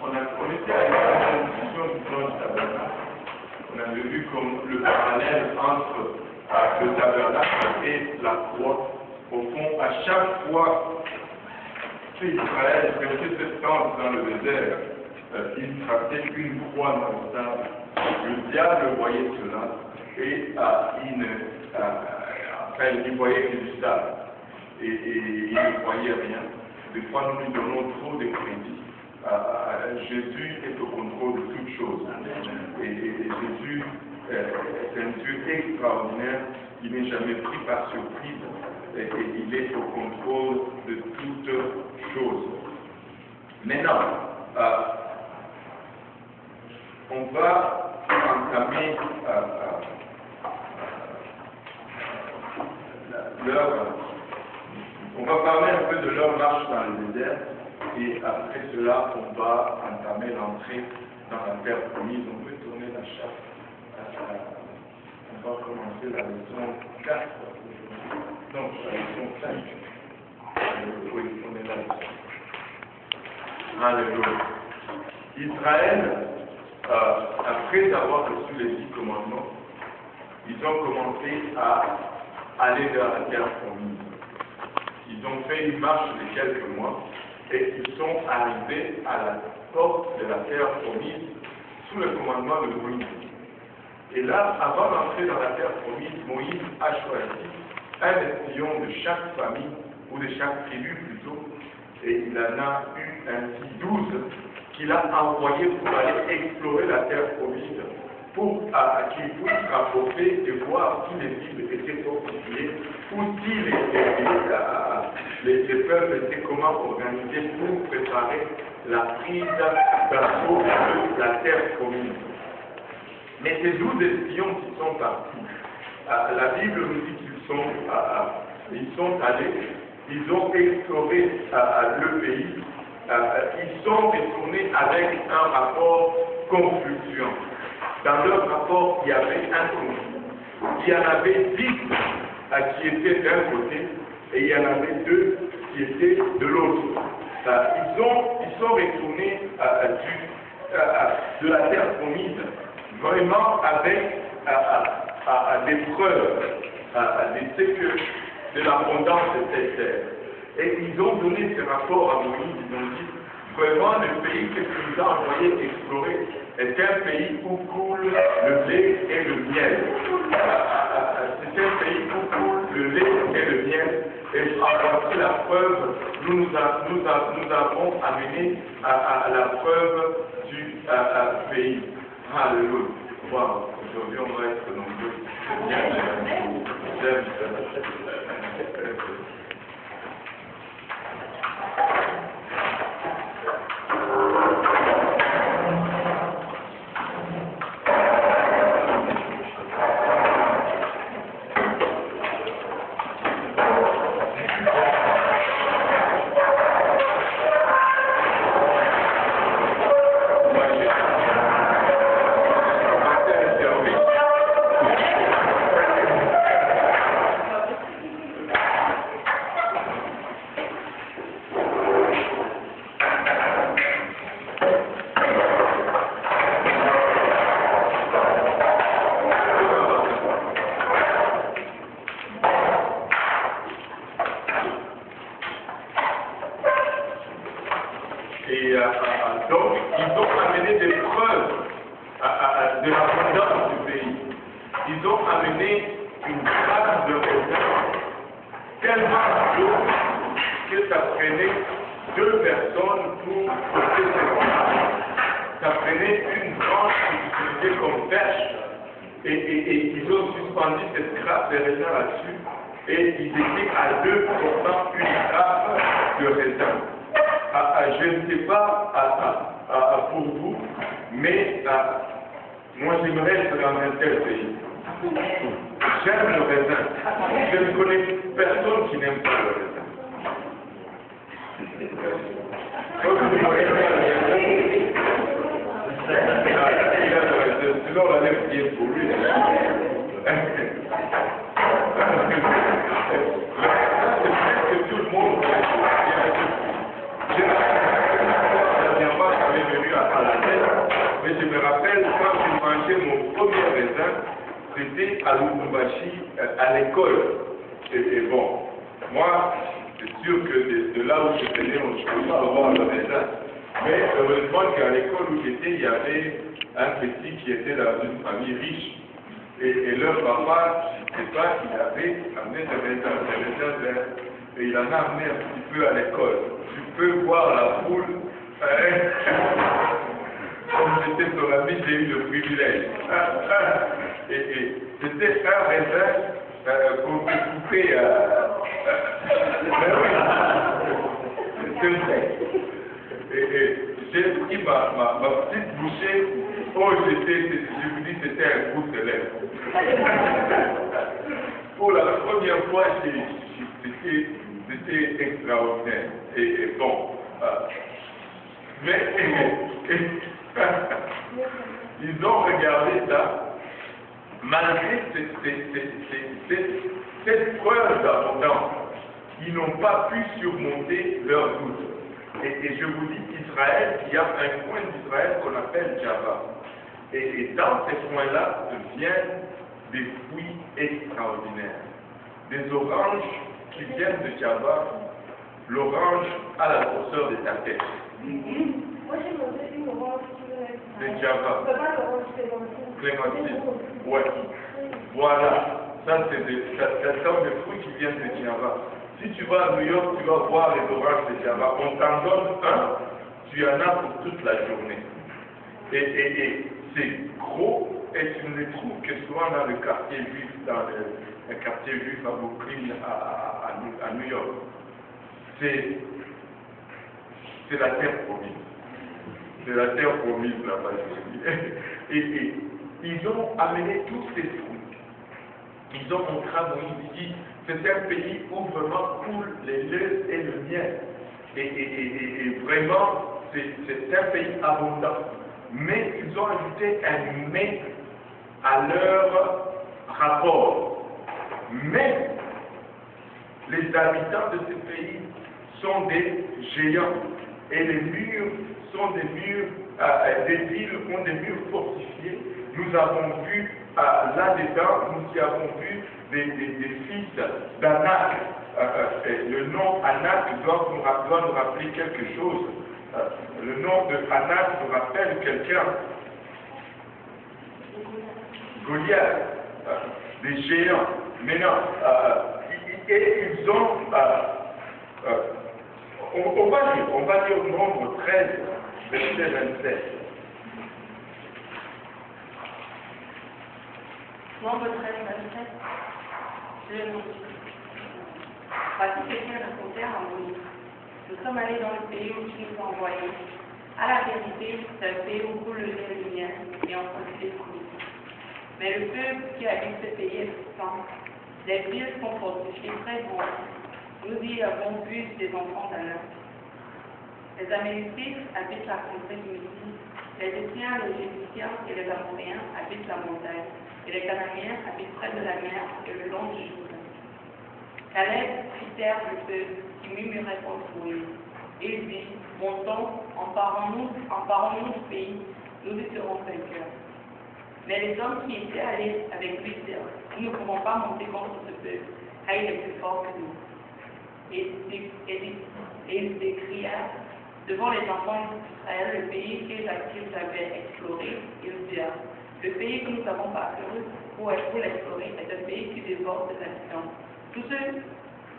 on était à la discussion du plan du tabernacle. On avait vu comme le parallèle entre le tabernacle et la croix. Au fond, à chaque fois qu'Israël faisait cette tente dans le désert, il traçait une croix dans le sable. Le diable voyait cela et il voyait que du sable. Et il ne voyait rien. Des fois, nous lui donnons trop de crédit. Jésus est au contrôle de toutes choses. Et Jésus est un Dieu extraordinaire. Il n'est jamais pris par surprise. Et il est au contrôle de toutes choses. Maintenant, on va entamer on va parler un peu de leur marche dans le désert et après cela on va entamer l'entrée dans la terre promise. On peut tourner la charte. On va commencer la leçon 4. Non, la leçon 5. Oui, on est là. Alléluia. Israël, après avoir reçu les 10 commandements, ils ont commencé à aller vers la terre promise. Ils ont fait une marche de quelques mois et ils sont arrivés à la porte de la terre promise sous le commandement de Moïse. Et là, avant d'entrer dans la terre promise, Moïse a choisi un espion de chaque famille, ou de chaque tribu plutôt, et il en a eu ainsi 12 qu'il a envoyés pour aller explorer la terre promise, pour qu'ils puissent rapporter et voir si les villes étaient fortifiées, ou si les peuples étaient comment organisés pour préparer la prise d'assaut de la terre promise. Mais ces 12 espions qui sont partis, la Bible nous dit qu'ils sont allés, ils ont exploré le pays, ils sont retournés avec un rapport conclusion. Dans leur rapport, il y avait un conflit. Il y en avait 10 qui étaient d'un côté et il y en avait 2 qui étaient de l'autre. Ils sont retournés de la terre promise vraiment avec des preuves de l'abondance de cette terre. Et ils ont donné ce rapport à Moïse, ils ont dit, vraiment le pays que tu nous as envoyé explorer est un pays où coule le lait et le miel. C'est un pays où coule le lait et le miel. Et voici la preuve, nous avons amené à la preuve du pays. Alléluia. Wow, aujourd'hui on va être nombreux. J'aime ça. Donc, ils ont amené des preuves de l'abondance du pays. Ils ont amené une trace de raisin tellement lourde que ça prenait 2 personnes pour porter cette trace. Ça prenait une branche qui utilisait comme perche. Et ils ont suspendu cette trace de raisin là-dessus. Et ils étaient à 2 portant une trace de raisin. Je ne sais pas pour vous, mais moi j'aimerais être dans un tel pays. J'aime le raisin. Je ne connais personne qui n'aime pas le raisin. Sinon la lèvre qui est pour lui. C'est que tout le monde. je me rappelle quand j'ai mangé mon premier raisin, c'était à Lubumbashi, à l'école. Et bon, moi, c'est sûr que de là où je venais, on ne pouvait pas avoir le raisin. Mais heureusement qu'à l'école où j'étais, il y avait un petit qui était dans une famille riche. Et leur papa, je ne sais pas, il avait amené des raisins verts. Et il en a amené un petit peu à l'école. Tu peux voir la foule. Comme j'étais son ami, j'ai eu le privilège. Et c'était un raisin qu'on peut couper. C'est vrai. Et j'ai pris ma petite bouchée. Oh, je vous dis, c'était un coup de lèvre. Pour la première fois, c'était extraordinaire. Et bon. Mais ils ont regardé ça, malgré cette preuve d'abondance, ils n'ont pas pu surmonter leurs doutes. Et je vous dis qu'Israël, il y a un coin d'Israël qu'on appelle Java. Et dans ces coins-là viennent des fruits extraordinaires. Des oranges qui viennent de Java, l'orange à la grosseur de ta tête. Moi, j'ai mangé une orange de Java. Clémentine. Ouais. Voilà. Ça, c'est un des fruits qui viennent de Java. Si tu vas à New York, tu vas voir les oranges de Java. On t'en donne un, tu en as pour toute la journée. Et c'est gros, et tu ne les trouves que souvent dans le quartier juif, dans le quartier juif à Brooklyn, à New York. C'est la terre promise. C'est la terre promise là-bas. Et ils ont amené tous ces fruits. Ils ont montré à Moïse ici, c'est un pays où vraiment coulent les laits et le miel. Et vraiment, c'est un pays abondant. Mais ils ont ajouté un mais à leur rapport. Mais les habitants de ce pays sont des géants. Et les murs sont des murs, des villes ont des murs fortifiés. Nous avons vu là-dedans, nous y avons vu des fils d'Anak. Le nom Anak doit nous rappeler quelque chose. Le nom de Anak nous rappelle quelqu'un. Goliath, des géants. Maintenant, et ils ont. On va dire au nombre 13, verset 27. Nombre 13, 27. Je nous. Voici quelqu'un racontait à Moïse. Nous sommes allés dans le pays où tu nous as envoyés. À la vérité, c'est un pays où coule le lait et le miel, et on produit des fruits. Mais le peuple qui habite ce pays est puissant. Les villes sont fortifiées très bonnes. Nous y avons vu des enfants d'Anak. Les Amélécites habitent la contrée du Midi. Les Éthiopiens, les Jébusiens et les Amoréens habitent la montagne. Et les Cananéens habitent près de la mer et le long du Jourdain. Caleb fit taire le peuple qui murmurait contre Moïse. Et il dit, montons, emparons-nous du pays, nous y serons vainqueurs. Mais les hommes qui étaient allés avec lui dirent, nous ne pouvons pas monter contre ce peuple, car il est plus fort que nous. Et ils décrièrent devant les enfants d'Israël le pays qu'ils avaient exploré. Ils dirent, le pays que nous avons parcouru pour l'explorer est un pays qui dévore ses habitants. Tous ceux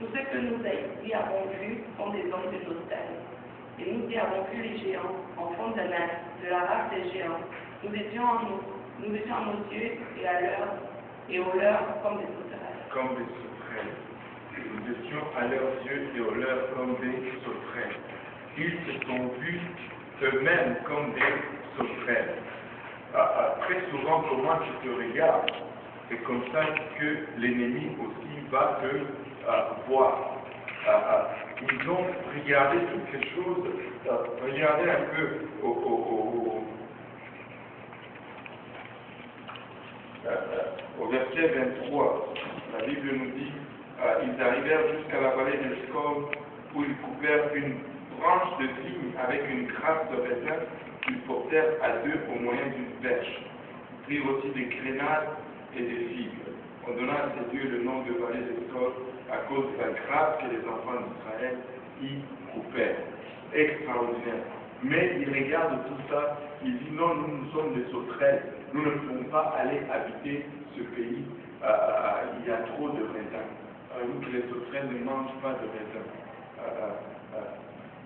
que nous y avons vus sont des hommes de notre taille. Et nous y avons vu les géants, enfants d'Anak, de la race des géants. Nous étions à nos yeux et à l'heure et aux leurs comme des sauterelles. Comme des sauterelles. Nous étions à leurs yeux et aux leurs comme des sauterelles. Ils se sont vus eux-mêmes comme des sauterelles. Très souvent, comment tu te regardes, c'est comme ça que l'ennemi aussi va te voir. Ils ont regardé toutes ces choses, regardez un peu au verset 23, la Bible nous dit, ils arrivèrent jusqu'à la vallée de Skol, où ils coupèrent une branches de vigne avec une grappe de raisin qu'ils portèrent à deux au moyen d'une perche. Ils prirent aussi des grenades et des figues. On donna à ces lieux le nom de vallée de Sol à cause de la grappe que les enfants d'Israël y coupèrent. Extraordinaire. Mais il regarde tout ça, il dit non, nous sommes des sauterelles, nous ne pouvons pas aller habiter ce pays, il y a trop de raisins. Nous que les sauterelles ne mangent pas de raisins.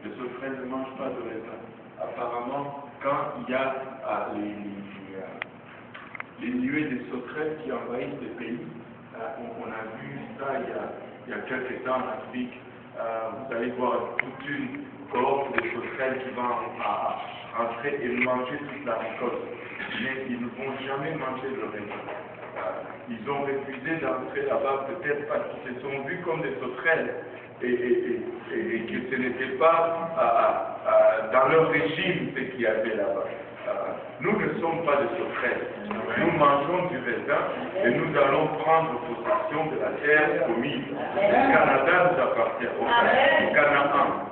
Les sauterelles ne mangent pas de raisins. Apparemment, quand il y a les nuées des sauterelles qui envahissent les pays, on a vu ça il y a quelques temps en Afrique. Vous allez voir toute une cohorte de sauterelles qui va rentrer et manger toute la récolte. Mais ils ne vont jamais manger le raisin. Ils ont refusé d'entrer là-bas peut-être parce qu'ils se sont vus comme des sauterelles et que ce n'était pas dans leur régime ce qu'il y avait là-bas. Nous ne sommes pas des sauterelles. Nous mangeons du raisin et nous allons prendre possession de la terre promise. Le Canada nous appartient. Au Canaan.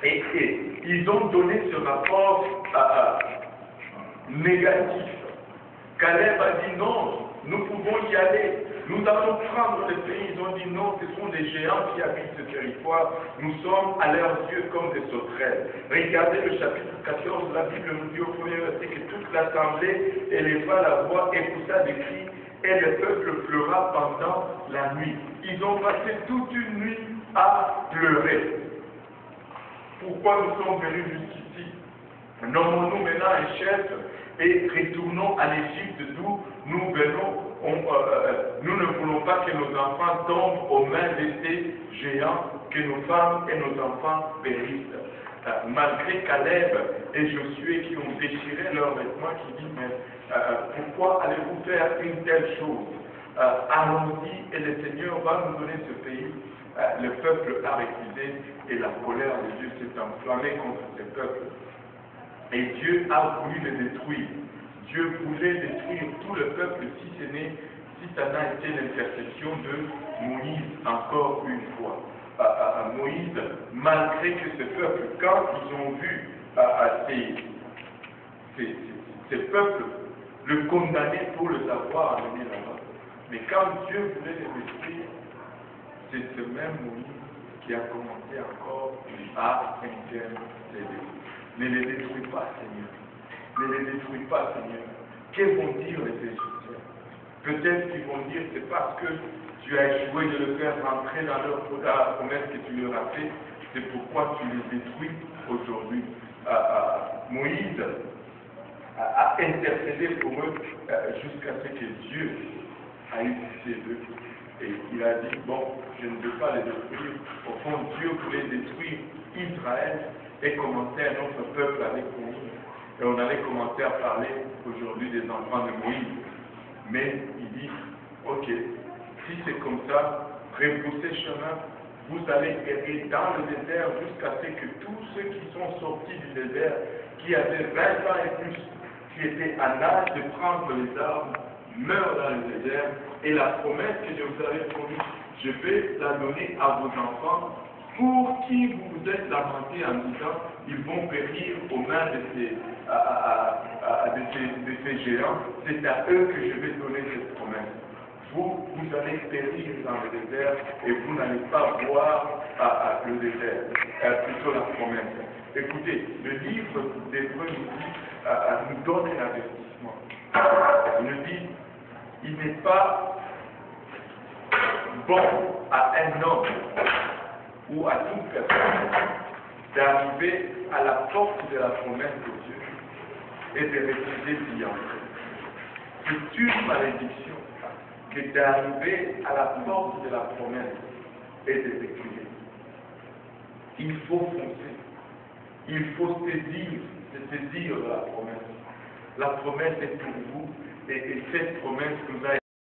Et ils ont donné ce rapport négatif. Caleb a dit non, nous pouvons y aller, nous allons prendre le pays. Ils ont dit non, ce sont des géants qui habitent ce territoire, nous sommes à leurs yeux comme des sauterelles. Regardez le chapitre 14, la Bible nous dit au premier verset que toute l'assemblée éleva la voix et poussa des cris, et le peuple pleura pendant la nuit. Ils ont passé toute une nuit à pleurer. Pourquoi nous sommes venus jusqu'ici? Nommons-nous maintenant un chef et retournons à l'Égypte d'où nous venons. Nous ne voulons pas que nos enfants tombent aux mains de ces géants, que nos femmes et nos enfants périssent. Malgré Caleb et Josué qui ont déchiré leurs vêtements, qui disent mais pourquoi allez-vous faire une telle chose? Allons-y et le Seigneur va nous donner ce pays. Le peuple a refusé et la colère de Dieu s'est enflammée contre ce peuple. Et Dieu a voulu les détruire. Dieu voulait détruire tout le peuple si ça n'a été l'intercession de Moïse encore une fois. Moïse, malgré que ce peuple, quand ils ont vu ces peuples le condamner pour les avoir amenés là-bas, mais quand Dieu voulait les détruire, c'est ce même Moïse qui a commencé encore à intercéder. Ne les détruis pas, Seigneur. Ne les détruis pas, Seigneur. Que vont dire les Égyptiens? Peut-être qu'ils vont dire c'est parce que tu as échoué de le faire rentrer dans la promesse que tu leur as fait, c'est pourquoi tu les détruis aujourd'hui. Moïse a intercédé pour eux jusqu'à ce que Dieu a eu pitié d'eux. Et il a dit, bon, je ne veux pas les détruire. Au fond, Dieu voulait détruire Israël et commencer un autre peuple avec Moïse. Et on allait commencer à parler aujourd'hui des enfants de Moïse. Mais il dit, ok, si c'est comme ça, rebroussez chemin, vous allez errer dans le désert jusqu'à ce que tous ceux qui sont sortis du désert, qui avaient 20 ans et plus, qui étaient en âge de prendre les armes, meurent dans le désert. Et la promesse que je vous avais promise, je vais la donner à vos enfants pour qui vous vous êtes lamentés en disant ils vont périr aux mains de ces géants. C'est à eux que je vais donner cette promesse. Vous allez périr dans le désert et vous n'allez pas voir le désert, plutôt la promesse. Écoutez, le livre d'Hébreux nous donne un avertissement. Il nous dit, il n'est pas bon à un homme ou à toute personne d'arriver à la porte de la promesse de Dieu et de refuser d'y entrer. C'est une malédiction que d'arriver à la porte de la promesse et de reculer. Il faut foncer. Il faut se saisir de la promesse. La promesse est pour vous et cette promesse nous a